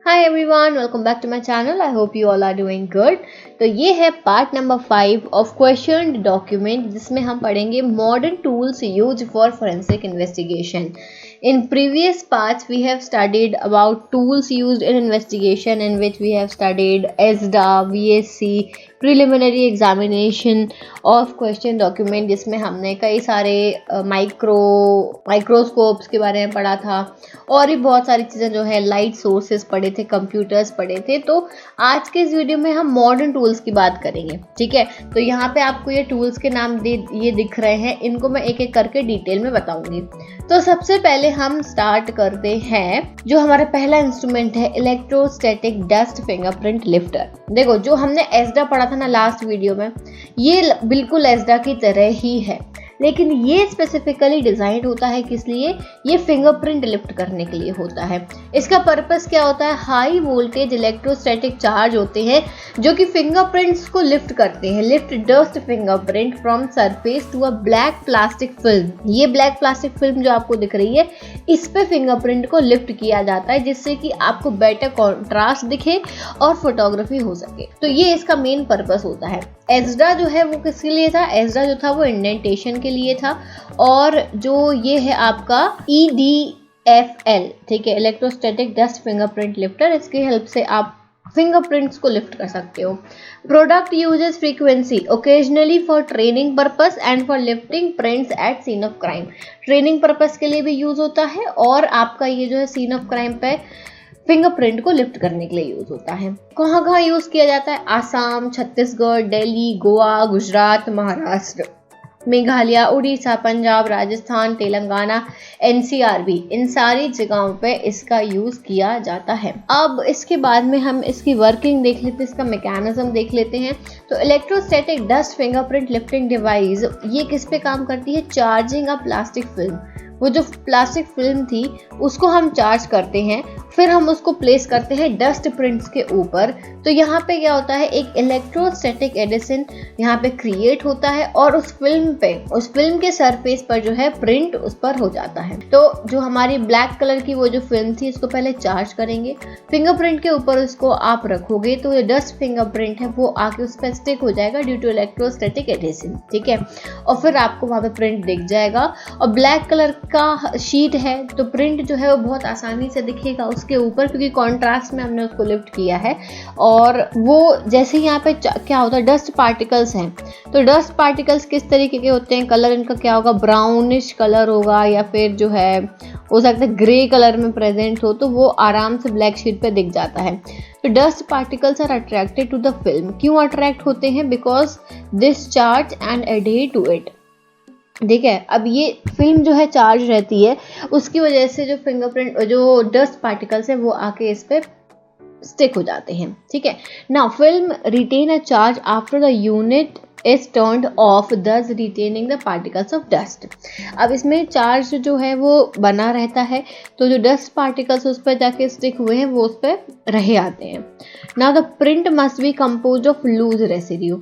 Hi everyone, welcome back to my channel. I hope you all are doing good. तो ये है part number 5 of question document जिसमें हम पढ़ेंगे modern tools use for forensic investigation. In previous parts we have studied about tools used in investigation, in which we have studied ESDA, VSC, preliminary examination of question document, जिसमें हमने कई सारे microscopes के बारे में पढ़ा था और भी बहुत सारी चीज़ें जो है लाइट सोर्सेज पढ़े थे, कंप्यूटर्स पढ़े थे. तो आज के इस वीडियो में हम मॉडर्न टूल्स की बात करेंगे. ठीक है, तो यहाँ पे आपको ये टूल्स के नाम ये दिख रहे हैं, इनको मैं एक एक करके डिटेल में बताऊंगी. तो सबसे पहले हम स्टार्ट करते हैं. जो हमारा पहला इंस्ट्रूमेंट है इलेक्ट्रोस्टैटिक डस्ट फिंगरप्रिंट लिफ्टर. देखो, जो हमने एस्डा पढ़ा था ना लास्ट वीडियो में, ये बिल्कुल एस्डा की तरह ही है, लेकिन ये स्पेसिफिकली डिजाइन होता है किस लिए? ये फिंगरप्रिंट लिफ्ट करने के लिए होता है. इसका पर्पस क्या होता है? हाई वोल्टेज इलेक्ट्रोस्टैटिक चार्ज होते हैं जो कि फिंगरप्रिंट्स को लिफ्ट करते हैं. Lift dust fingerprint from surface to a black plastic film. ये ब्लैक प्लास्टिक फिल्म जो आपको दिख रही है, इस पे फिंगरप्रिंट को लिफ्ट किया जाता है जिससे कि आपको बेटर कॉन्ट्रास्ट दिखे और फोटोग्राफी हो सके. तो ये इसका मेन पर्पस होता है. एस्डा जो है वो किसके लिए था? एस्डा जो था वो इंडेंटेशन के लिए था. और जो ये है आपका EDFL, ठीक है, इलेक्ट्रोस्टैटिक डस्ट फिंगरप्रिंट लिफ्टर, इसकी हेल्प से आप फिंगरप्रिंट्स को लिफ्ट कर सकते हो. Product uses frequency occasionally for training purpose and for lifting prints at scene of crime. Training purpose के लिए भी यूज होता है और आपका ये जो है सीन ऑफ क्राइम पे फिंगरप्रिंट को लिफ्ट करने के लिए यूज होता है. कहाँ कहाँ यूज किया जाता है? आसाम, छत्तीसगढ़, दिल्ली, गोवा, गुजरात, महाराष्ट्र, मेघालय, उड़ीसा, पंजाब, राजस्थान, तेलंगाना, NCR भी, इन सारी जगहों पे इसका यूज किया जाता है. अब इसके बाद में हम इसकी वर्किंग देख लेते हैं, इसका मैकेनिज्म देख लेते हैं. तो electrostatic dust fingerprint lifting device ये किस पे काम करती है? चार्जिंग अ प्लास्टिक फिल्म. वो जो प्लास्टिक फिल्म थी उसको हम चार्ज करते हैं, फिर हम उसको प्लेस करते हैं डस्ट प्रिंट्स के ऊपर. तो यहाँ पे क्या होता है? एक इलेक्ट्रोस्टैटिक एडिशन यहाँ पे क्रिएट होता है और उस फिल्म के सरफेस पर जो है प्रिंट उस पर हो जाता है. तो जो हमारी ब्लैक कलर की वो जो फिल्म थी, इसको पहले चार्ज करेंगे, फिंगरप्रिंट के ऊपर उसको आप रखोगे तो ये डस्ट फिंगरप्रिंट है वो आके उस पर स्टिक हो जाएगा ड्यू टू इलेक्ट्रोस्टैटिक एडिशन. ठीक है, और फिर आपको वहाँ पे प्रिंट दिख जाएगा. और ब्लैक कलर का शीट है तो प्रिंट जो है वो बहुत आसानी से दिखेगा उसके ऊपर, क्योंकि कॉन्ट्रास्ट में हमने उसको लिफ्ट किया है. और वो जैसे यहाँ पे क्या होता है, डस्ट पार्टिकल्स हैं. तो डस्ट पार्टिकल्स किस तरीके के होते हैं? कलर इनका क्या होगा? ब्राउनिश कलर होगा, या फिर जो है हो सकता है ग्रे कलर में प्रेजेंट हो, तो वो आराम से ब्लैक शीट पे दिख जाता है. तो dust particles are attracted to the film. क्यों अट्रैक्ट होते हैं? Because this charge and adhere to it. ठीक है, अब ये फिल्म जो है चार्ज रहती है, उसकी वजह से जो फिंगरप्रिंट जो डस्ट पार्टिकल्स है वो आके इस पे स्टिक हो जाते हैं. ठीक है, now film retain a charge after the unit is turned off, thus retaining the particles of dust. अब इसमें चार्ज जो है वो बना रहता है, तो जो डस्ट पार्टिकल्स उस पर जाके स्टिक हुए हैं वो उस पर रहे आते हैं. Now the print must be composed of loose residue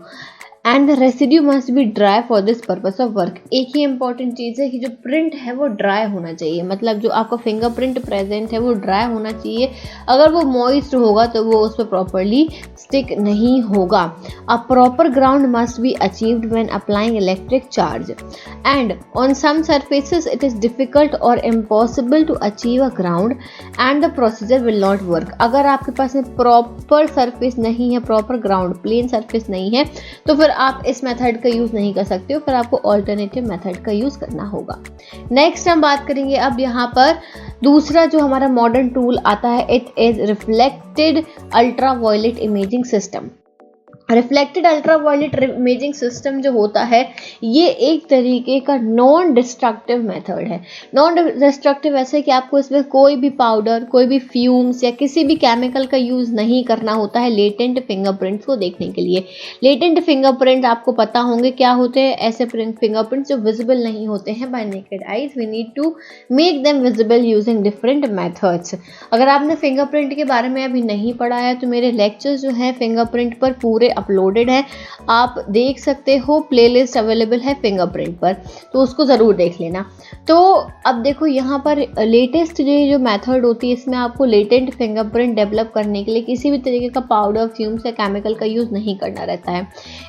and the residue must be dry for this purpose of work. एक ही इंपॉर्टेंट चीज़ है कि जो प्रिंट है वो ड्राई होना चाहिए, मतलब जो आपका फिंगरप्रिंट प्रेजेंट है वो ड्राई होना चाहिए. अगर वो मॉइस्ट होगा तो वो उस पर प्रॉपरली स्टिक नहीं होगा. A proper ground must be achieved when applying electric charge and on some surfaces it is difficult और impossible to achieve a ground and the procedure will not work. अगर आपके पास में प्रॉपर सरफेस नहीं है, proper ground plane surface नहीं है, तो फिर आप इस मेथड का यूज नहीं कर सकते हो, फिर आपको ऑल्टरनेटिव मेथड का यूज करना होगा. नेक्स्ट हम बात करेंगे अब यहाँ पर दूसरा जो हमारा मॉडर्न टूल आता है, it is reflected ultraviolet imaging system. Reflected ultraviolet imaging system जो होता है ये एक तरीके का नॉन डिस्ट्रक्टिव मेथड है. नॉन डिस्ट्रक्टिव ऐसे कि आपको इसमें कोई भी पाउडर, कोई भी फ्यूम्स या किसी भी केमिकल का यूज़ नहीं करना होता है लेटेंट फिंगरप्रिंट्स को देखने के लिए. लेटेंट फिंगरप्रिंट आपको पता होंगे क्या होते हैं? ऐसे फिंगरप्रिंट्स जो विजिबल नहीं होते हैं by naked eyes. We need to make them visible using different methods. अगर आपने फिंगरप्रिंट के बारे में अभी नहीं पढ़ा है तो मेरे लेक्चर्स जो हैं फिंगरप्रिंट पर पूरे अपलोडेड है, आप देख सकते हो, प्लेलिस्ट अवेलेबल है फिंगरप्रिंट पर, तो उसको ज़रूर देख लेना। तो अब देखो यहाँ पर लेटेस्ट जो मेथड होती है, इसमें आपको लेटेंट फिंगरप्रिंट डेवलप करने के लिए किसी भी तरीके का पाउडर, फ्यूम्स या केमिकल का यूज़ नहीं करना रहता है।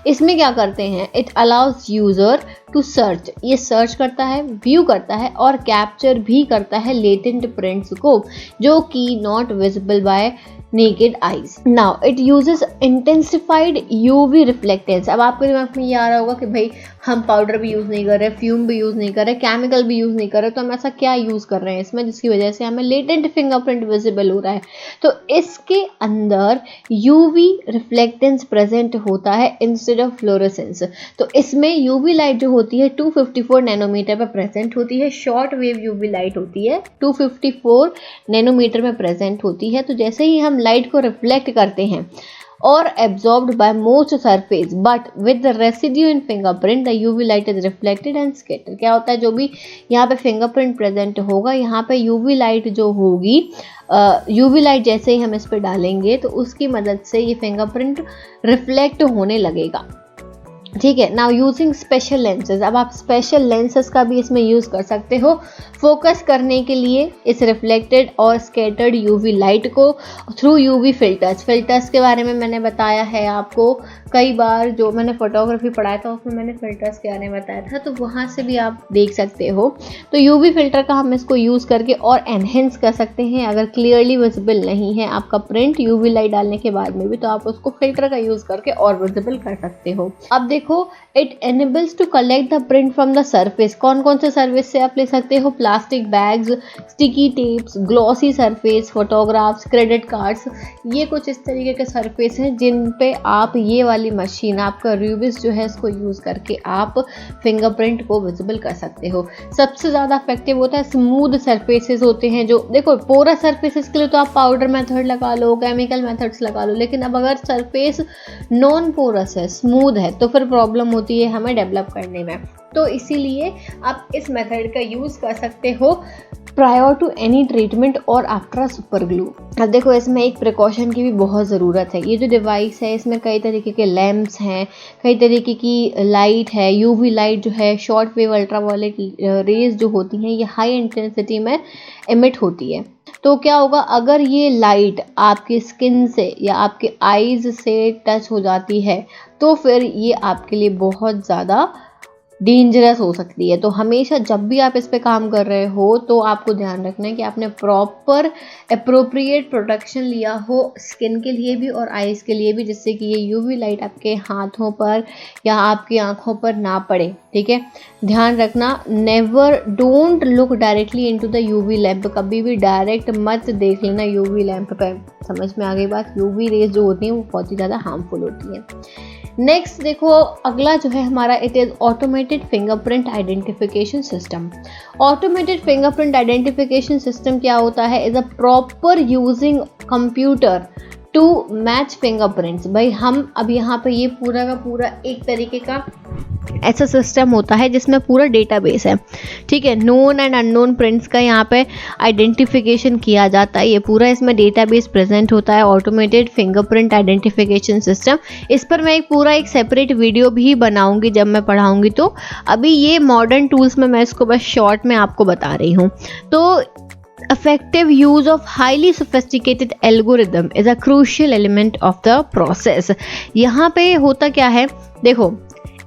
इसमें क्या करते हैं, it allows user to search, ये सर्च करता है, व्यू करता है और कैप्चर भी करता है लेटेंट प्रिंट्स को जो कि not visible by naked eyes. Now it uses intensified UV reflectance. अब आपके दिमाग में ये आ रहा होगा कि भाई हम पाउडर भी यूज़ नहीं कर रहे, फ्यूम भी यूज़ नहीं कर रहे, केमिकल भी यूज़ नहीं कर रहे, तो हम ऐसा क्या यूज़ कर रहे हैं इसमें जिसकी वजह से हमें लेटेंट फिंगरप्रिंट विजिबल हो रहा है। तो इसके अंदर UV रिफ्लेक्टेंस प्रेजेंट होता है इंस्टेड ऑफ फ्लोरेसेंस। तो इसमें UV लाइट जो होती है 254 नैनोमीटर पर प्रेजेंट होती है, शॉर्ट वेव UV लाइट होती है 254 नैनोमीटर में प्रेजेंट होती है। तो जैसे ही हम लाइट को रिफ्लेक्ट करते हैं और absorbed by most surface but with the residue in fingerprint the UV light is reflected and scattered। क्या होता है, जो भी यहाँ पे फिंगरप्रिंट प्रेजेंट होगा, यहाँ पे UV लाइट जो होगी, UV लाइट जैसे ही हम इस पर डालेंगे तो उसकी मदद से ये फिंगरप्रिंट रिफ्लेक्ट होने लगेगा। ठीक है। नाउ यूजिंग स्पेशल लेंसेज, अब आप स्पेशल लेंसेज का भी इसमें यूज़ कर सकते हो फोकस करने के लिए इस रिफ्लेक्टेड और स्कैटर्ड UV लाइट को थ्रू UV फिल्टर्स। फिल्टर्स के बारे में मैंने बताया है आपको कई बार, जो मैंने फोटोग्राफी पढ़ाया था उसमें मैंने फिल्टर्स के बारे में बताया था, तो वहाँ से भी आप देख सकते हो। तो UV फिल्टर का हम इसको यूज़ करके और एनहेंस कर सकते हैं। अगर क्लियरली विजिबल नहीं है आपका प्रिंट UV लाइट डालने के बाद में भी, तो आप उसको फिल्टर का यूज़ करके और विजिबल कर सकते हो। अब देखो, it enables to collect the print from the surface. कौन कौन से सरफेस से आप ले सकते हो, plastic bags, sticky tapes, glossy surface, photographs, credit cards, ये कुछ इस तरीके के सरफेस हैं जिन पे आप ये वाली मशीन, आपका रूबिस जो है, इसको यूज़ करके आप फिंगरप्रिंट को विजिबल कर सकते हो। सबसे ज़्यादा इफेक्टिव होता है स्मूथ सरफेसेस होते हैं, जो देखो पोरस सरफेसेस के लिए तो आप पाउडर मेथड लगा लो, केमिकल मेथड्स लगा लो, लेकिन अब अगर सरफेस नॉन पोरस है, स्मूथ है, तो फिर प्रॉब्लम होती है हमें डेवलप करने में। तो इसीलिए आप इस मेथड का यूज़ कर सकते हो प्रायर टू एनी ट्रीटमेंट और आफ्टर सुपर ग्लू। अब देखो, इसमें एक प्रिकॉशन की भी बहुत ज़रूरत है। ये जो डिवाइस है इसमें कई तरीके के लैंप्स हैं, कई तरीके की लाइट है, UV लाइट जो है, शॉर्ट वेव अल्ट्रावायलेट रेज जो होती हैं, ये हाई इंटेंसिटी में एमिट होती है। तो क्या होगा, अगर ये लाइट आपकी स्किन से या आपके आईज से टच हो जाती है तो फिर ये आपके लिए बहुत ज़्यादा डेंजरस हो सकती है। तो हमेशा जब भी आप इस पे काम कर रहे हो तो आपको ध्यान रखना है कि आपने प्रॉपर अप्रोप्रिएट प्रोटेक्शन लिया हो स्किन के लिए भी और आईज के लिए भी, जिससे कि ये UV लाइट आपके हाथों पर या आपकी आंखों पर ना पड़े। ठीक है, ध्यान रखना, never don't look directly into the UV lamp. कभी भी डायरेक्ट मत देख लेना UV लैंप पे। समझ में आ गई बात? UV रेज जो होती हैं वो बहुत ही ज़्यादा हार्मफुल होती हैं। नेक्स्ट देखो, अगला जो है हमारा, it is automated fingerprint identification system. Automated fingerprint identification system क्या होता है, is a proper using computer to match fingerprints. भाई हम अब यहाँ पे ये पूरा का पूरा एक तरीके का ऐसा सिस्टम होता है जिसमें पूरा डेटाबेस है। ठीक है, नोन एंड अननोन प्रिंट्स का यहाँ पे आइडेंटिफिकेशन किया जाता है। ये पूरा इसमें डेटाबेस प्रेजेंट होता है, ऑटोमेटेड फिंगरप्रिंट आइडेंटिफिकेशन सिस्टम। इस पर मैं एक सेपरेट वीडियो भी बनाऊंगी जब मैं पढ़ाऊंगी। तो अभी ये मॉडर्न टूल्स में मैं इसको बस शॉर्ट में आपको बता रही हूँ। तो effective use of highly sophisticated algorithm is a crucial element of the process। यहाँ पे होता क्या है, देखो,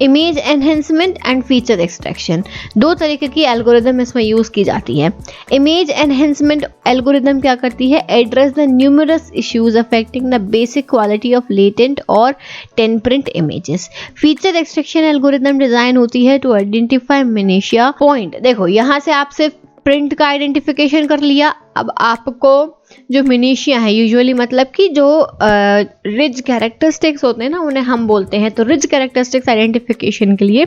image enhancement and feature extraction, दो तरीके की एल्गोरिदम इसमें यूज़ की जाती है। इमेज एनहेंसमेंट एल्गोरिदम क्या करती है, address the numerous issues affecting the basic quality of latent और ten print images. Feature extraction algorithm design होती है टू आइडेंटिफाई मिनिशिया पॉइंट। देखो, यहाँ से आप सिर्फ प्रिंट का आइडेंटिफिकेशन कर लिया, अब आपको जो मिनिशिया है, यूजुअली मतलब कि जो रिच कैरेक्टरिस्टिक्स होते हैं ना, उन्हें हम बोलते हैं। तो रिच कैरेक्टरिस्टिक्स आइडेंटिफिकेशन के लिए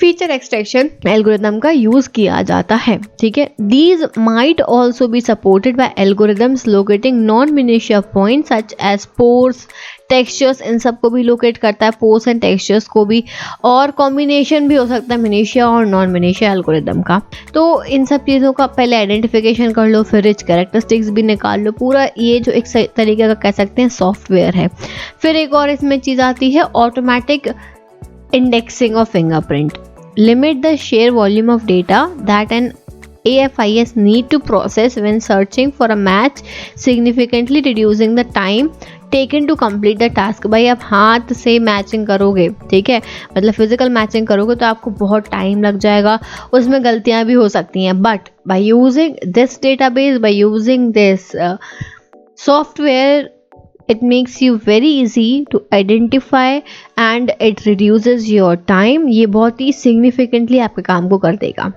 फीचर एक्सट्रैक्शन एल्गोरिदम का यूज़ किया जाता है। ठीक है, these might also be supported by algorithms locating non minutiae point such as pores, textures, इन सब को भी लोकेट करता है, पोर्स एंड टेक्सचर्स को भी, और कॉम्बिनेशन भी हो सकता है मिनिशिया और नॉन मिनिशिया एल्गोरिदम का। तो इन सब चीज़ों का पहले आइडेंटिफिकेशन कर लो, फिर रिच कैरेक्टरिस्टिक्स भी निकाल लो, पूरा ये जो एक तरीके का कह सकते हैं सॉफ्टवेयर है। फिर एक और इसमें चीज़ आती है automatic indexing of fingerprint, limit the share volume of data that an AFIS need to process when searching for a match, significantly reducing the time taken to complete the task। भाई आप हाथ से मैचिंग करोगे, ठीक है, मतलब physical matching करोगे तो आपको बहुत टाइम लग जाएगा, उसमें गलतियां भी हो सकती हैं, but by using this database, by using this software, it makes you very easy to identify and it reduces your time। ये बहुत ही significantly आपके काम को कर देगा।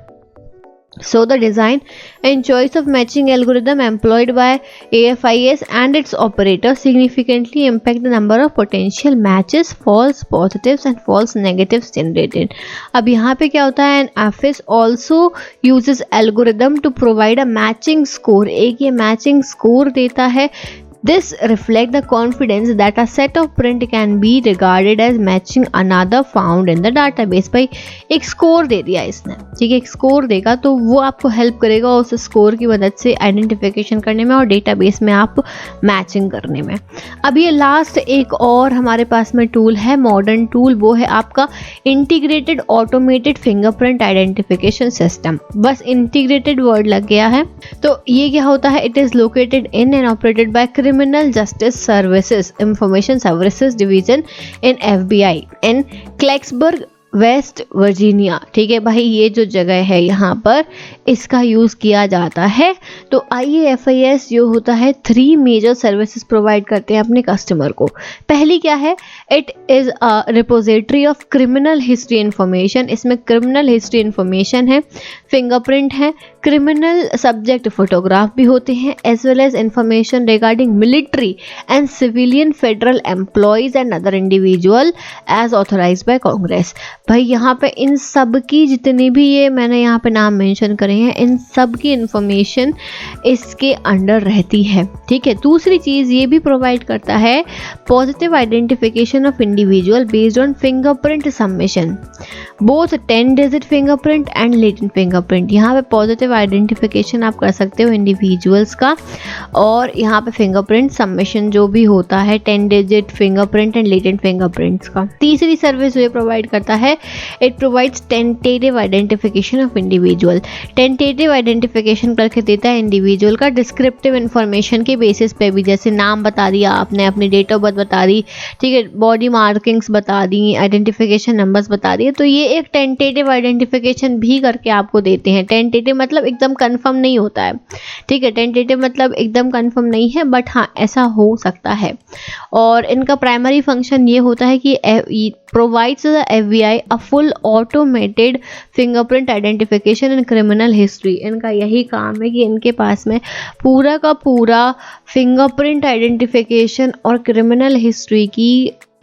So the design and choice of matching algorithm employed by AFIS and its operator significantly impact the number of potential matches, false positives and false negatives generated। अब यहाँ पे क्या होता है, AFIS also uses algorithm to provide a matching score। एक ये matching score देता है। This reflects the confidence that a set of print can be regarded as matching another found in the database। भाई एक स्कोर दे दिया इसने, ठीक है, एक स्कोर देगा तो वो आपको हेल्प करेगा उस स्कोर की मदद से आइडेंटिफिकेशन करने में और डेटाबेस में आप मैचिंग करने में। अब ये लास्ट एक और हमारे पास में टूल है, मॉडर्न टूल, वो है आपका integrated automated fingerprint identification system. बस इंटीग्रेटेड वर्ड लग गया है। तो ये क्या होता है, it is located in and operated by Criminal Justice Services Information Services Division in FBI in Clarksburg, West Virginia. ठीक है भाई, ये जो जगह है यहाँ पर इसका यूज़ किया जाता है। तो IAFIS जो होता है 3 मेजर सर्विसेज प्रोवाइड करते हैं अपने कस्टमर को। पहली क्या है, it is a repository of criminal history information. इसमें क्रिमिनल हिस्ट्री इन्फॉर्मेशन है, फिंगरप्रिंट है, क्रिमिनल सब्जेक्ट फोटोग्राफ भी होते हैं, as well as information regarding military and civilian federal employees and other individual as authorized by Congress. भाई यहाँ पे इन सब की जितने भी ये मैंने यहाँ पे नाम मेंशन करे हैं, इन सब की इंफॉर्मेशन इसके अंडर रहती है। ठीक है, दूसरी चीज़ ये भी प्रोवाइड करता है positive identification of individual based on fingerprint submission, both 10 digit fingerprint and latent fingerprint. यहाँ पे पॉजिटिव आइडेंटिफिकेशन आप कर सकते हो इंडिविजुअल्स का, और यहाँ पे फिंगरप्रिंट सबमिशन जो भी होता है 10 digit fingerprint and latent fingerprints का। तीसरी सर्विस ये प्रोवाइड करता है, it provides tentative identification of individual. Tentative identification करके देता है इंडिविजुअल का डिस्क्रिप्टिव इन्फॉर्मेशन के बेसिस पे भी, जैसे नाम बता दिया आपने, अपनी डेट ऑफ बर्थ बता दी, ठीक है, बॉडी मार्किंग्स बता दी, आइडेंटिफिकेशन नंबर्स बता दिए, तो ये एक टेंटेटिव आइडेंटिफिकेशन भी करके आपको देते हैं। टेंटेटिव मतलब एकदम कंफर्म नहीं होता है, ठीक है, टेंटेटिव मतलब एकदम कंफर्म नहीं है, बट हाँ ऐसा हो सकता है। और इनका प्राइमरी फंक्शन ये होता है कि provides the FBI a full automated fingerprint identification in criminal history। इनका यही काम है कि इनके पास में पूरा का पूरा फिंगरप्रिंट आइडेंटिफिकेशन और क्रिमिनल हिस्ट्री की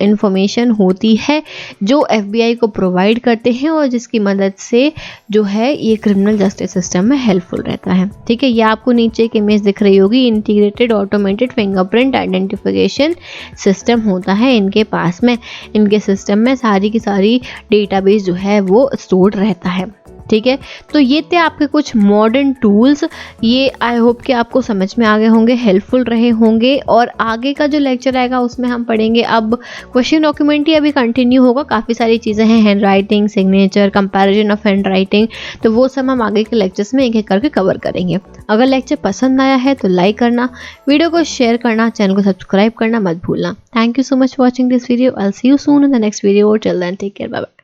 इंफॉर्मेशन होती है जो FBI को प्रोवाइड करते हैं, और जिसकी मदद से जो है ये क्रिमिनल जस्टिस सिस्टम में हेल्पफुल रहता है। ठीक है, ये आपको नीचे एक इमेज दिख रही होगी, integrated automated fingerprint identification system होता है इनके पास में। इनके सिस्टम में सारी की सारी डेटाबेस जो है वो स्टोर्ड रहता है। ठीक है, तो ये थे आपके कुछ मॉडर्न टूल्स। ये आई होप कि आपको समझ में आ गए होंगे, हेल्पफुल रहे होंगे। और आगे का जो लेक्चर आएगा उसमें हम पढ़ेंगे, अब क्वेश्चन डॉक्यूमेंट ही अभी कंटिन्यू होगा, काफ़ी सारी चीज़ें हैं, hand writing, signature, comparison of hand writing, तो वो सब हम आगे के लेक्चर्स में एक एक करके कवर करेंगे। अगर लेक्चर पसंद आया है तो लाइक करना, वीडियो को शेयर करना, चैनल को सब्सक्राइब करना मत भूलना। Thank you so much for watching this video. I will see you soon in the next video. Till then take care, bye bye.